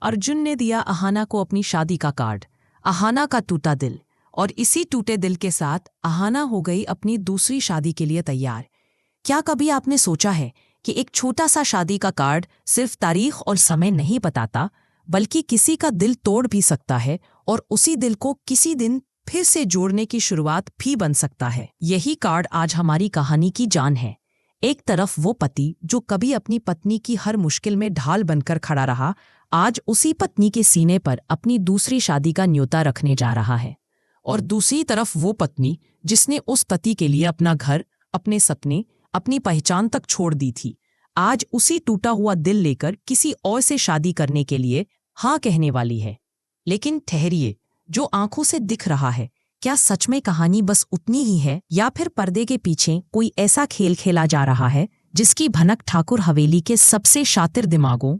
अर्जुन ने दिया अहाना को अपनी शादी का कार्ड। अहाना का टूटा दिल, और इसी टूटे दिल के साथ अहाना हो गई अपनी दूसरी शादी के लिए तैयार। क्या कभी आपने सोचा है कि एक छोटा सा शादी का कार्ड सिर्फ तारीख और समय नहीं बताता, बल्कि किसी का दिल तोड़ भी सकता है और उसी दिल को किसी दिन फिर से जोड़ने की शुरुआत भी बन सकता है। यही कार्ड आज हमारी कहानी की जान है। एक तरफ वो पति जो कभी अपनी पत्नी की हर मुश्किल में ढाल बनकर खड़ा रहा, आज उसी पत्नी के सीने पर अपनी दूसरी शादी का न्योता रखने जा रहा है। और दूसरी तरफ वो पत्नी जिसने उस पति के लिए अपना घर, अपने सपने, अपनी पहचान तक छोड़ दी थी, आज उसी टूटा हुआ दिल लेकर किसी और से शादी करने के लिए हाँ कहने वाली है। लेकिन ठहरिए, जो आंखों से दिख रहा है, क्या सच में कहानी बस उतनी ही है, या फिर पर्दे के पीछे कोई ऐसा खेल खेला जा रहा है जिसकी भनक ठाकुर हवेली के सबसे शातिर दिमागों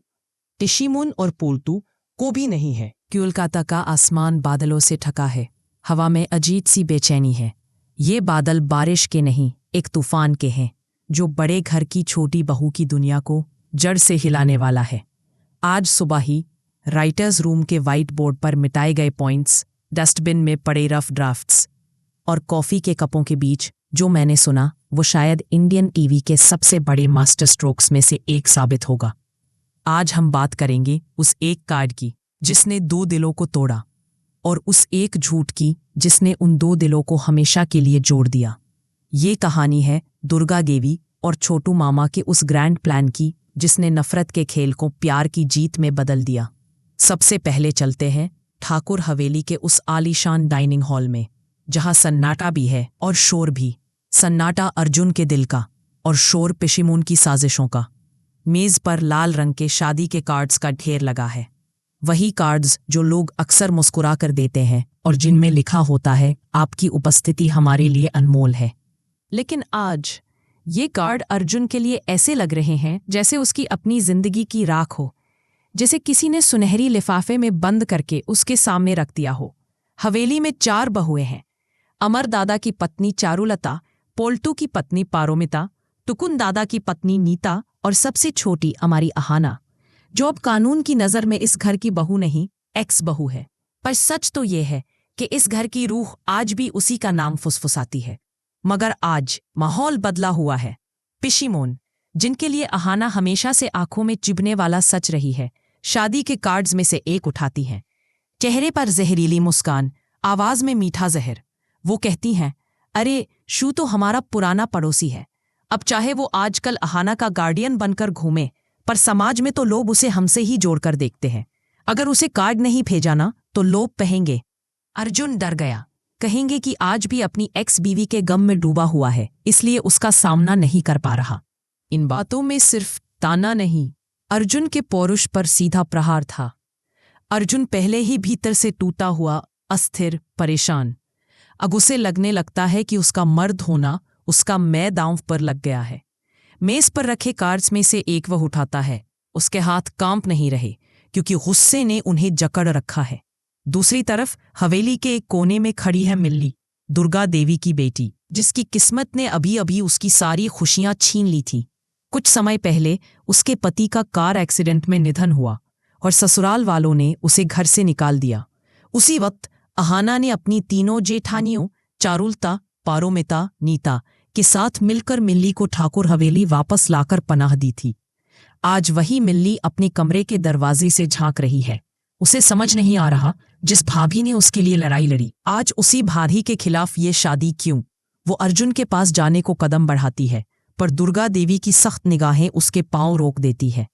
टिशिमुन और पोल्टू को भी नहीं है। कोलकाता का आसमान बादलों से ढका है। हवा में अजीब सी बेचैनी है। ये बादल बारिश के नहीं, एक तूफान के हैं, जो बड़े घर की छोटी बहू की दुनिया को जड़ से हिलाने वाला है। आज सुबह ही राइटर्स रूम के व्हाइट बोर्ड पर मिटाए गए पॉइंट्स, डस्टबिन में पड़े रफ ड्राफ्ट्स और कॉफ़ी के कपों के बीच जो मैंने सुना, वो शायद इंडियन टीवी के सबसे बड़े मास्टर स्ट्रोक्स में से एक साबित होगा। आज हम बात करेंगे उस एक कार्ड की जिसने दो दिलों को तोड़ा, और उस एक झूठ की जिसने उन दो दिलों को हमेशा के लिए जोड़ दिया। ये कहानी है दुर्गा देवी और छोटू मामा के उस ग्रैंड प्लान की जिसने नफरत के खेल को प्यार की जीत में बदल दिया। सबसे पहले चलते हैं ठाकुर हवेली के उस आलीशान डाइनिंग हॉल में, जहां सन्नाटा भी है और शोर भी। सन्नाटा अर्जुन के दिल का और शोर पिशिमून की साजिशों का। मेज पर लाल रंग के शादी के कार्ड्स का ढेर लगा है। वही कार्ड्स जो लोग अक्सर मुस्कुरा कर देते हैं और जिनमें लिखा होता है, आपकी उपस्थिति हमारे लिए अनमोल है। लेकिन आज ये कार्ड अर्जुन के लिए ऐसे लग रहे हैं जैसे उसकी अपनी जिंदगी की राख हो, जैसे किसी ने सुनहरी लिफाफे में बंद करके उसके सामने रख दिया हो। हवेली में 4 बहुएं हैं। अमर दादा की पत्नी चारुलता, पोल्टू की पत्नी पारोमिता, टुकुन दादा की पत्नी नीता और सबसे छोटी हमारी अहाना, जो अब कानून की नज़र में इस घर की बहू नहीं, एक्स बहू है। पर सच तो ये है कि इस घर की रूह आज भी उसी का नाम फुसफुसाती है। मगर आज माहौल बदला हुआ है। पिशिमोन, जिनके लिए अहाना हमेशा से आंखों में चुभने वाला सच रही है, शादी के कार्ड्स में से एक उठाती हैं। चेहरे पर जहरीली मुस्कान, आवाज में मीठा जहर। वो कहती हैं, अरे शू तो हमारा पुराना पड़ोसी है। अब चाहे वो आजकल अहाना का गार्डियन बनकर घूमे, पर समाज में तो लोग उसे हमसे ही जोड़कर देखते हैं। अगर उसे कार्ड नहीं भेजा ना तो लोग कहेंगे। अर्जुन डर गया। कहेंगे कि आज भी अपनी एक्स बीवी के गम में डूबा हुआ है, इसलिए उसका सामना नहीं कर पा रहा। इन बातों में सिर्फ ताना नहीं, अर्जुन के पौरुष पर सीधा प्रहार था। अर्जुन पहले ही भीतर से टूटा हुआ, अस्थिर, परेशान। अब उसे लगने लगता है कि उसका मर्द होना उसका मैं दांव पर लग गया है। मेज पर रखे कार्ड्स में से एक वह उठाता है। उसके हाथ कांप नहीं रहे, क्योंकि गुस्से ने उन्हें जकड़ रखा है। दूसरी तरफ हवेली के एक कोने में खड़ी है मिल्ली, दुर्गा देवी की बेटी, जिसकी किस्मत ने अभी अभी उसकी सारी खुशियां छीन ली थी। कुछ समय पहले उसके पति का कार एक्सीडेंट में निधन हुआ और ससुराल वालों ने उसे घर से निकाल दिया। उसी वक्त अहाना ने अपनी तीनों जेठानियों चारुलता, पारोमिता, नीता के साथ मिलकर मिल्ली को ठाकुर हवेली वापस लाकर पनाह दी थी। आज वही मिल्ली अपने कमरे के दरवाजे से झांक रही है। उसे समझ नहीं आ रहा, जिस भाभी ने उसके लिए लड़ाई लड़ी, आज उसी भाभी के खिलाफ ये शादी क्यों। वो अर्जुन के पास जाने को कदम बढ़ाती है, पर दुर्गा देवी की सख्त निगाहें उसके पांव रोक देती है।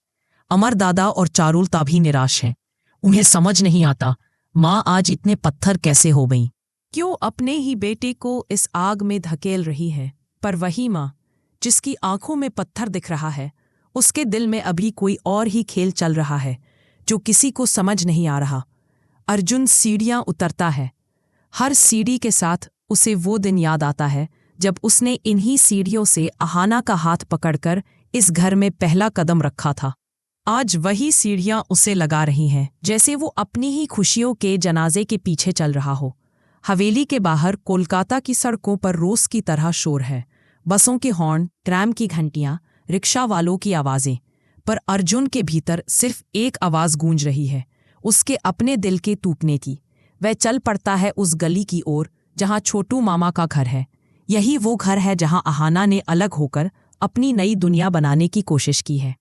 अमर दादा और चारुलता भी निराश हैं। उन्हें समझ नहीं आता माँ आज इतने पत्थर कैसे हो गईं। क्यों अपने ही बेटे को इस आग में धकेल रही है। पर वही माँ जिसकी आंखों में पत्थर दिख रहा है, उसके दिल में अभी कोई और ही खेल चल रहा है जो किसी को समझ नहीं आ रहा। अर्जुन सीढ़ियां उतरता है। हर सीढ़ी के साथ उसे वो दिन याद आता है जब उसने इन्हीं सीढ़ियों से अहाना का हाथ पकड़कर इस घर में पहला कदम रखा था। आज वही सीढ़ियां उसे लगा रही हैं, जैसे वो अपनी ही खुशियों के जनाजे के पीछे चल रहा हो। हवेली के बाहर कोलकाता की सड़कों पर रोज की तरह शोर है। बसों के हॉर्न, ट्रैम की घंटियां, रिक्शा वालों की आवाजें। पर अर्जुन के भीतर सिर्फ एक आवाज गूंज रही है, उसके अपने दिल के टूटने की। वह चल पड़ता है उस गली की ओर जहां छोटू मामा का घर है। यही वो घर है जहां अहाना ने अलग होकर अपनी नई दुनिया बनाने की कोशिश की है।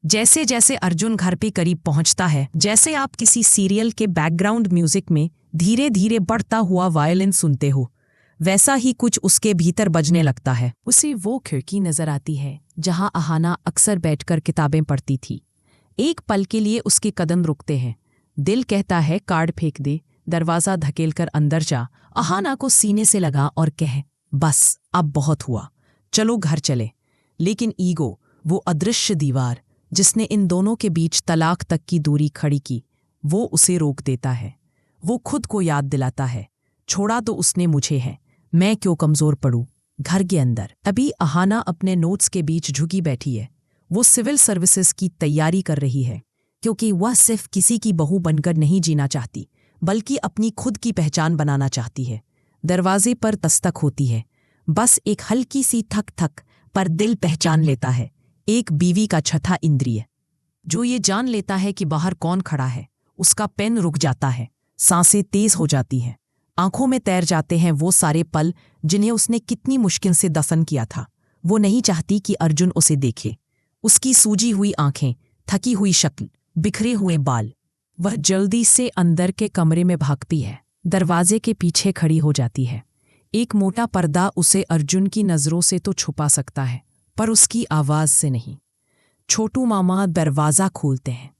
जैसे जैसे अर्जुन घर पे करीब पहुंचता है, जैसे आप किसी सीरियल के बैकग्राउंड म्यूजिक में धीरे धीरे बढ़ता हुआ वायलिन सुनते हो, वैसा ही कुछ उसके भीतर बजने लगता है। उसे वो खिड़की नजर आती है जहां अहाना अक्सर बैठकर किताबें पढ़ती थी। एक पल के लिए उसके कदम रुकते हैं। दिल कहता है कार्ड फेंक दे, दरवाजा धकेलकर अंदर जा, अहाना को सीने से लगा और कह, बस अब बहुत हुआ, चलो घर चले। लेकिन ईगो, वो अदृश्य दीवार जिसने इन दोनों के बीच तलाक तक की दूरी खड़ी की, वो उसे रोक देता है। वो खुद को याद दिलाता है, छोड़ा तो उसने मुझे है, मैं क्यों कमजोर पड़ूं। घर के अंदर अभी अहाना अपने नोट्स के बीच झुकी बैठी है। वो सिविल सर्विसेज की तैयारी कर रही है, क्योंकि वह सिर्फ किसी की बहू बनकर नहीं जीना चाहती, बल्कि अपनी खुद की पहचान बनाना चाहती है। दरवाजे पर दस्तक होती है, बस एक हल्की सी ठक ठक, पर दिल पहचान लेता है, एक बीवी का छठा इंद्रिय जो ये जान लेता है कि बाहर कौन खड़ा है। उसका पेन रुक जाता है, सांसें तेज हो जाती हैं, आंखों में तैर जाते हैं वो सारे पल जिन्हें उसने कितनी मुश्किल से दफन किया था। वो नहीं चाहती कि अर्जुन उसे देखे। उसकी सूजी हुई आंखें, थकी हुई शक्ल, बिखरे हुए बाल। वह जल्दी से अंदर के कमरे में भागती है, दरवाजे के पीछे खड़ी हो जाती है। एक मोटा पर्दा उसे अर्जुन की नजरों से तो छुपा सकता है, पर उसकी आवाज से नहीं। छोटू मामा दरवाजा खोलते हैं।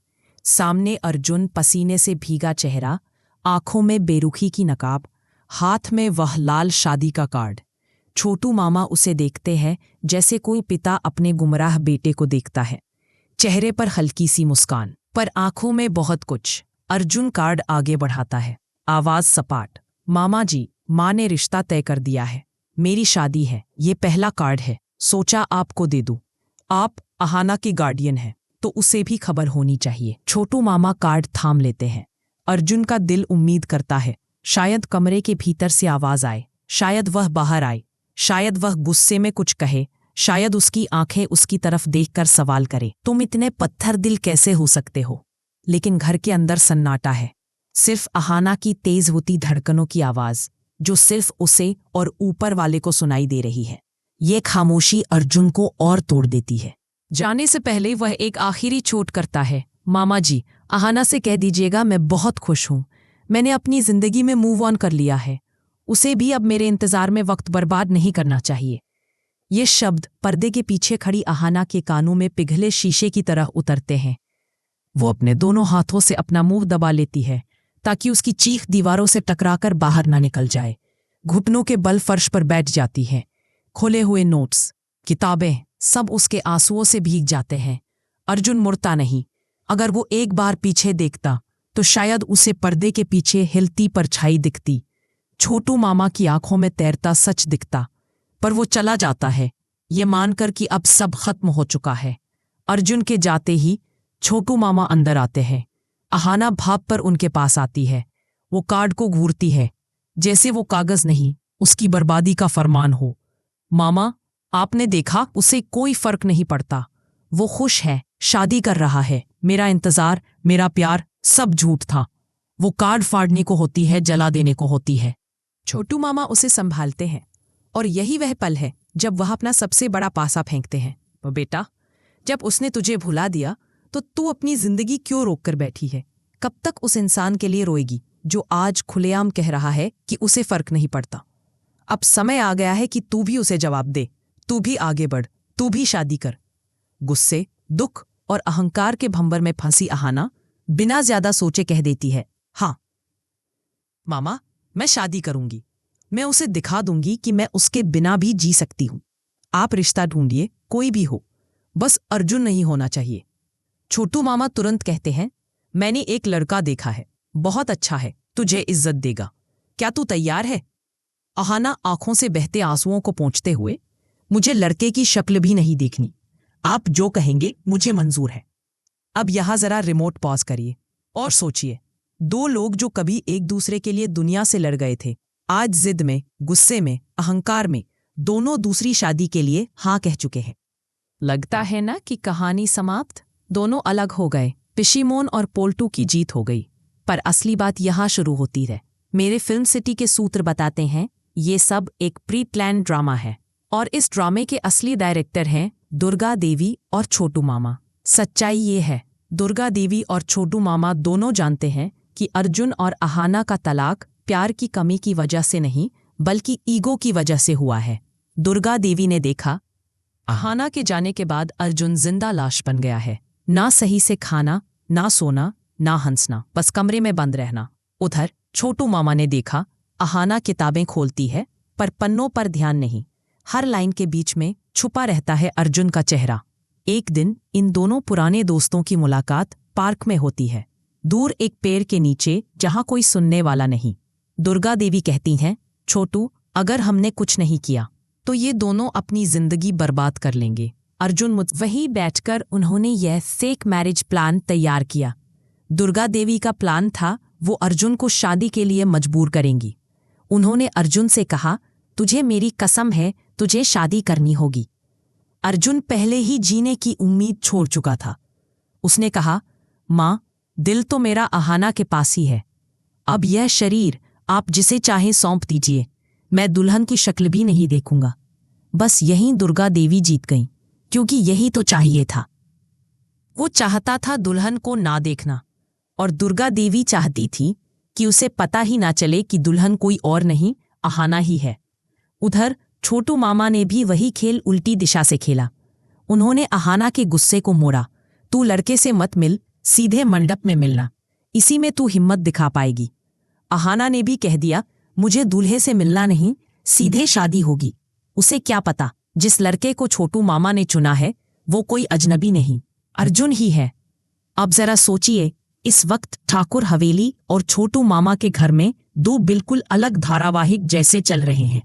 सामने अर्जुन, पसीने से भीगा चेहरा, आंखों में बेरुखी की नकाब, हाथ में वह लाल शादी का कार्ड। छोटू मामा उसे देखते हैं जैसे कोई पिता अपने गुमराह बेटे को देखता है। चेहरे पर हल्की सी मुस्कान, पर आंखों में बहुत कुछ। अर्जुन कार्ड आगे बढ़ाता है, आवाज सपाट, मामा जी, माँ ने रिश्ता तय कर दिया है, मेरी शादी है, ये पहला कार्ड है, सोचा आपको दे दूं। आप अहाना के गार्डियन हैं, तो उसे भी खबर होनी चाहिए। छोटू मामा कार्ड थाम लेते हैं। अर्जुन का दिल उम्मीद करता है, शायद कमरे के भीतर से आवाज आए, शायद वह बाहर आए, शायद वह गुस्से में कुछ कहे, शायद उसकी आंखें उसकी तरफ देखकर सवाल करे, तुम इतने पत्थर दिल कैसे हो सकते हो। लेकिन घर के अंदर सन्नाटा है, सिर्फ अहाना की तेज होती धड़कनों की आवाज, जो सिर्फ उसे और ऊपर वाले को सुनाई दे रही है। ये खामोशी अर्जुन को और तोड़ देती है। जाने से पहले वह एक आखिरी चोट करता है, मामा जी, अहाना से कह दीजिएगा मैं बहुत खुश हूं, मैंने अपनी जिंदगी में मूव ऑन कर लिया है, उसे भी अब मेरे इंतजार में वक्त बर्बाद नहीं करना चाहिए। ये शब्द पर्दे के पीछे खड़ी अहाना के कानों में पिघले शीशे की तरह उतरते हैं। वो अपने दोनों हाथों से अपना मुंह दबा लेती है ताकि उसकी चीख दीवारों से टकराकर बाहर ना निकल जाए। घुटनों के बल फर्श पर बैठ जाती है। खुले हुए नोट्स, किताबें, सब उसके आंसुओं से भीग जाते हैं। अर्जुन मुड़ता नहीं। अगर वो एक बार पीछे देखता तो शायद उसे पर्दे के पीछे हिलती परछाई दिखती, छोटू मामा की आंखों में तैरता सच दिखता। पर वो चला जाता है, ये मानकर कि अब सब खत्म हो चुका है। अर्जुन के जाते ही छोटू मामा अंदर आते हैं। अहाना भाप पर उनके पास आती है। वो कार्ड को घूरती है, जैसे वो कागज नहीं, उसकी बर्बादी का फरमान हो। मामा, आपने देखा, उसे कोई फर्क नहीं पड़ता। वो खुश है, शादी कर रहा है। मेरा इंतजार, मेरा प्यार, सब झूठ था। वो कार्ड फाड़ने को होती है, जला देने को होती है। छोटू मामा उसे संभालते हैं, और यही वह पल है जब वह अपना सबसे बड़ा पासा फेंकते हैं। बेटा, जब उसने तुझे भुला दिया तो तू अपनी जिंदगी क्यों रोक कर बैठी है? कब तक उस इंसान के लिए रोएगी जो आज खुलेआम कह रहा है कि उसे फर्क नहीं पड़ता? अब समय आ गया है कि तू भी उसे जवाब दे, तू भी आगे बढ़, तू भी शादी कर। गुस्से, दुख और अहंकार के भंवर में फंसी अहाना बिना ज्यादा सोचे कह देती है, हाँ मामा, मैं शादी करूंगी। मैं उसे दिखा दूंगी कि मैं उसके बिना भी जी सकती हूं। आप रिश्ता ढूंढिए, कोई भी हो, बस अर्जुन नहीं होना चाहिए। छोटू मामा तुरंत कहते हैं, मैंने एक लड़का देखा है, बहुत अच्छा है, तुझे इज्जत देगा। क्या तू तैयार है? अहाना आंखों से बहते आंसुओं को पोंछते हुए, मुझे लड़के की शक्ल भी नहीं देखनी, आप जो कहेंगे मुझे मंजूर है। अब यहां जरा रिमोट पॉज करिए और सोचिए। दो लोग जो कभी एक दूसरे के लिए दुनिया से लड़ गए थे, आज जिद में, गुस्से में, अहंकार में दोनों दूसरी शादी के लिए हाँ कह चुके हैं। लगता है ना कि कहानी समाप्त। दोनों अलग हो गए, पिशीमोन और पोल्टू की जीत हो गई। पर असली बात यहाँ शुरू होती है। मेरे फिल्म सिटी के सूत्र बताते हैं ये सब एक प्री प्लान ड्रामा है और इस ड्रामे के असली डायरेक्टर हैं दुर्गा देवी और छोटू मामा। सच्चाई ये है, दुर्गा देवी और छोटू मामा दोनों जानते हैं कि अर्जुन और अहाना का तलाक प्यार की कमी की वजह से नहीं बल्कि ईगो की वजह से हुआ है। दुर्गा देवी ने देखा अहाना के जाने के बाद अर्जुन जिंदा लाश बन गया है, ना सही से खाना, ना सोना, ना हंसना, बस कमरे में बंद रहना। उधर छोटू मामा ने देखा अहाना किताबें खोलती है पर पन्नों पर ध्यान नहीं, हर लाइन के बीच में छुपा रहता है अर्जुन का चेहरा। एक दिन इन दोनों पुराने दोस्तों की मुलाकात पार्क में होती है, दूर एक पेड़ के नीचे जहां कोई सुनने वाला नहीं। दुर्गा देवी कहती हैं, छोटू, अगर हमने कुछ नहीं किया तो ये दोनों अपनी जिंदगी बर्बाद कर लेंगे। अर्जुन वहीं बैठकर उन्होंने यह फेक मैरिज प्लान तैयार किया। दुर्गा देवी का प्लान था वो अर्जुन को शादी के लिए मजबूर करेंगी। उन्होंने अर्जुन से कहा, तुझे मेरी कसम है, तुझे शादी करनी होगी। अर्जुन पहले ही जीने की उम्मीद छोड़ चुका था। उसने कहा, माँ, दिल तो मेरा अहाना के पास ही है, अब यह शरीर आप जिसे चाहे सौंप दीजिए, मैं दुल्हन की शक्ल भी नहीं देखूंगा। बस यहीं दुर्गा देवी जीत गईं, क्योंकि यही तो चाहिए था। वो चाहता था दुल्हन को ना देखना और दुर्गा देवी चाहती थी कि उसे पता ही ना चले कि दुल्हन कोई और नहीं, अहाना ही है। उधर छोटू मामा ने भी वही खेल उल्टी दिशा से खेला। उन्होंने अहाना के गुस्से को मोड़ा, तू लड़के से मत मिल, सीधे मंडप में मिलना, इसी में तू हिम्मत दिखा पाएगी। अहाना ने भी कह दिया, मुझे दूल्हे से मिलना नहीं, सीधे शादी होगी। उसे क्या पता जिस लड़के को छोटू मामा ने चुना है वो कोई अजनबी नहीं, अर्जुन ही है। अब जरा सोचिए, इस वक्त ठाकुर हवेली और छोटू मामा के घर में दो बिल्कुल अलग धारावाहिक जैसे चल रहे हैं।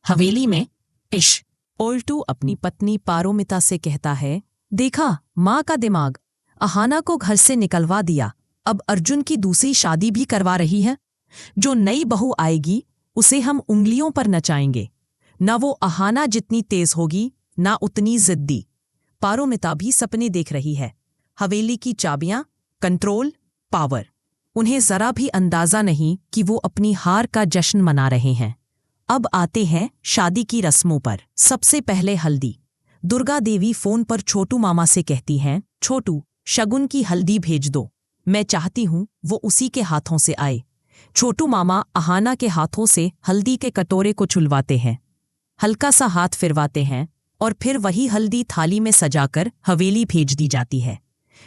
हवेली में इश ओल्टू अपनी पत्नी पारोमिता से कहता है, देखा माँ का दिमाग, अहाना को घर से निकलवा दिया, अब अर्जुन की दूसरी शादी भी करवा रही है। जो नई बहू आएगी उसे हम उंगलियों पर नचाएंगे, न वो अहाना जितनी तेज होगी ना उतनी जिद्दी। पारोमिता भी सपने देख रही है, हवेली की चाबियां, कंट्रोल, पावर। उन्हें जरा भी अंदाजा नहीं कि वो अपनी हार का जश्न मना रहे हैं। अब आते हैं शादी की रस्मों पर। सबसे पहले हल्दी। दुर्गा देवी फोन पर छोटू मामा से कहती हैं, छोटू, शगुन की हल्दी भेज दो, मैं चाहती हूं वो उसी के हाथों से आए। छोटू मामा अहाना के हाथों से हल्दी के कटोरे को छुलवाते हैं, हल्का सा हाथ फिरवाते हैं और फिर वही हल्दी थाली में सजाकर हवेली भेज दी जाती है।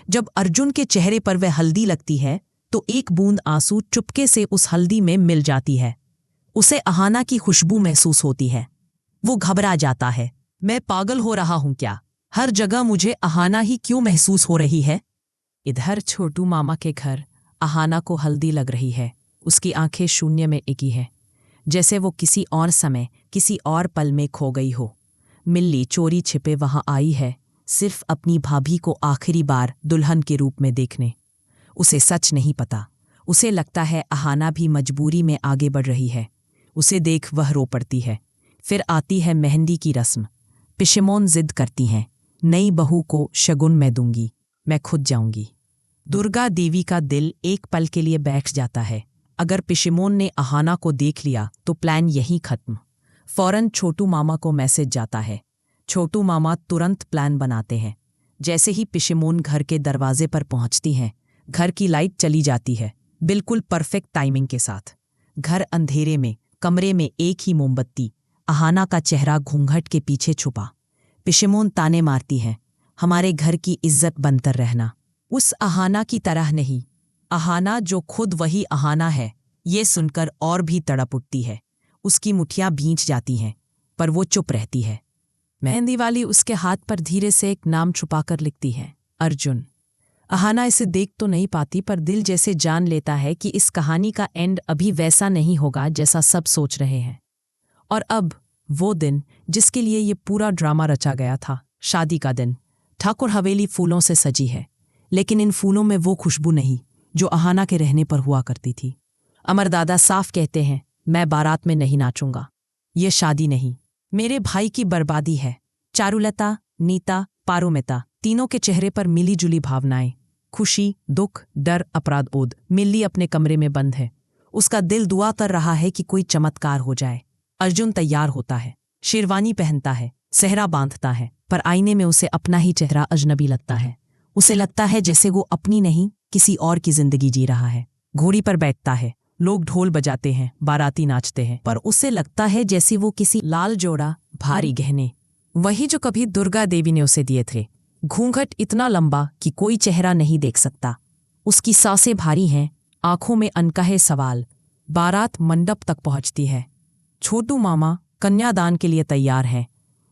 जब अर्जुन के चेहरे पर वह हल्दी लगती है तो एक बूंद आंसू चुपके से उस हल्दी में मिल जाती है। उसे अहाना की खुशबू महसूस होती है। वो घबरा जाता है, मैं पागल हो रहा हूं क्या? हर जगह मुझे अहाना ही क्यों महसूस हो रही है? इधर छोटू मामा के घर अहाना को हल्दी लग रही है। उसकी आंखें शून्य में एकी है, जैसे वो किसी और समय, किसी और पल में खो गई हो। मिल्ली चोरी छिपे वहां आई है, सिर्फ अपनी भाभी को आखिरी बार दुल्हन के रूप में देखने। उसे सच नहीं पता, उसे लगता है अहाना भी मजबूरी में आगे बढ़ रही है। उसे देख वह रो पड़ती है। फिर आती है मेहंदी की रस्म। पिशमोन जिद करती हैं, नई बहू को शगुन मैं दूंगी, मैं खुद जाऊंगी। दुर्गा देवी का दिल एक पल के लिए बैठ जाता है। अगर पिशमोन ने अहाना को देख लिया तो प्लान यहीं खत्म। फौरन छोटू मामा को मैसेज जाता है। छोटू मामा तुरंत प्लान बनाते हैं। जैसे ही पिशमोन घर के दरवाजे पर पहुंचती हैं, घर की लाइट चली जाती है, बिल्कुल परफेक्ट टाइमिंग के साथ। घर अंधेरे में, कमरे में एक ही मोमबत्ती, अहाना का चेहरा घूंघट के पीछे छुपा। पिशमोन ताने मारती हैं, हमारे घर की इज्जत बनकर रहना, उस अहाना की तरह नहीं। अहाना जो खुद वही अहाना है, ये सुनकर और भी तड़प उठती है। उसकी मुठियां भींच जाती हैं, पर वो चुप रहती है। मेहंदी वाली उसके हाथ पर धीरे से एक नाम छुपाकर लिखती है, अर्जुन। अहाना इसे देख तो नहीं पाती, पर दिल जैसे जान लेता है कि इस कहानी का एंड अभी वैसा नहीं होगा जैसा सब सोच रहे हैं। और अब वो दिन जिसके लिए ये पूरा ड्रामा रचा गया था, शादी का दिन। ठाकुर हवेली फूलों से सजी है, लेकिन इन फूलों में वो खुशबू नहीं जो अहाना के रहने पर हुआ करती थी। अमरदादा साफ कहते हैं, मैं बारात में नहीं नाचूंगा, ये शादी नहीं, मेरे भाई की बर्बादी है। चारुलता, नीता, पारोमिता, तीनों के चेहरे पर मिली जुली भावनाएं। खुशी, दुख, डर, अपराध बोध। मिल्ली अपने कमरे में बंद है। उसका दिल दुआ कर रहा है कि कोई चमत्कार हो जाए। अर्जुन तैयार होता है, शेरवानी पहनता है, सेहरा बांधता है, पर आईने में उसे अपना ही चेहरा अजनबी लगता है। उसे लगता है जैसे वो अपनी नहीं, किसी और की जिंदगी जी रहा है। घोड़ी पर बैठता है, लोग ढोल बजाते हैं, बाराती नाचते हैं, पर उसे लगता है जैसे वो किसी लाल जोड़ा, भारी गहने, वही जो कभी दुर्गा देवी ने उसे दिए थे। घूंघट इतना लंबा कि कोई चेहरा नहीं देख सकता। उसकी सांसें भारी हैं, आंखों में अनकहे सवाल। बारात मंडप तक पहुंचती है। छोटू मामा कन्यादान के लिए तैयार हैं।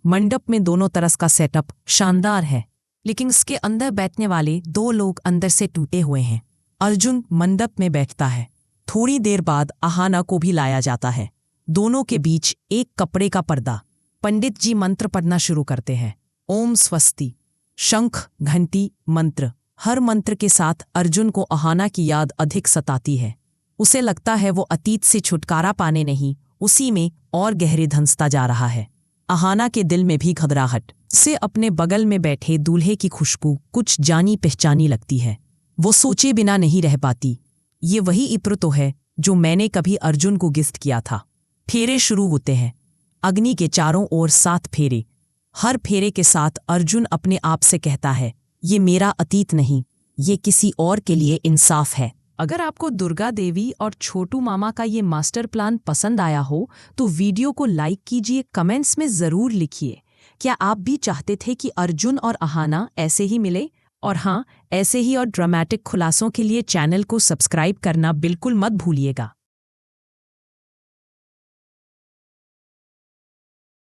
मंडप में दोनों तरफ का सेटअप शानदार है, लेकिन उसके अंदर बैठने वाले 2 लोग अंदर से टूटे हुए हैं। अर्जुन मंडप में बैठता है। थोड़ी देर बाद आहाना को भी लाया जाता है। दोनों के बीच एक कपड़े का पर्दा। पंडित जी मंत्र पढ़ना शुरू करते हैं। ओम स्वस्ति, शंख, घंटी, मंत्र। हर मंत्र के साथ अर्जुन को आहाना की याद अधिक सताती है। उसे लगता है वो अतीत से छुटकारा पाने नहीं, उसी में और गहरे धंसता जा रहा है। आहाना के दिल में भी घबराहट से अपने बगल में बैठे दूल्हे की खुशबू कुछ जानी पहचानी लगती है। वो सोचे बिना नहीं रह पाती। ये वही इत्र तो है जो मैंने कभी अर्जुन को गिफ्ट किया था। फेरे शुरू होते हैं। अग्नि के चारों ओर 7 फेरे। हर फेरे के साथ अर्जुन अपने आप से कहता है, ये मेरा अतीत नहीं, ये किसी और के लिए इंसाफ है। अगर आपको दुर्गा देवी और छोटू मामा का ये मास्टर प्लान पसंद आया हो तो वीडियो को लाइक कीजिए, कमेंट्स में ज़रूर लिखिए क्या आप भी चाहते थे कि अर्जुन और आहाना ऐसे ही मिले। और हाँ, ऐसे ही और ड्रामेटिक खुलासों के लिए चैनल को सब्सक्राइब करना बिल्कुल मत भूलिएगा।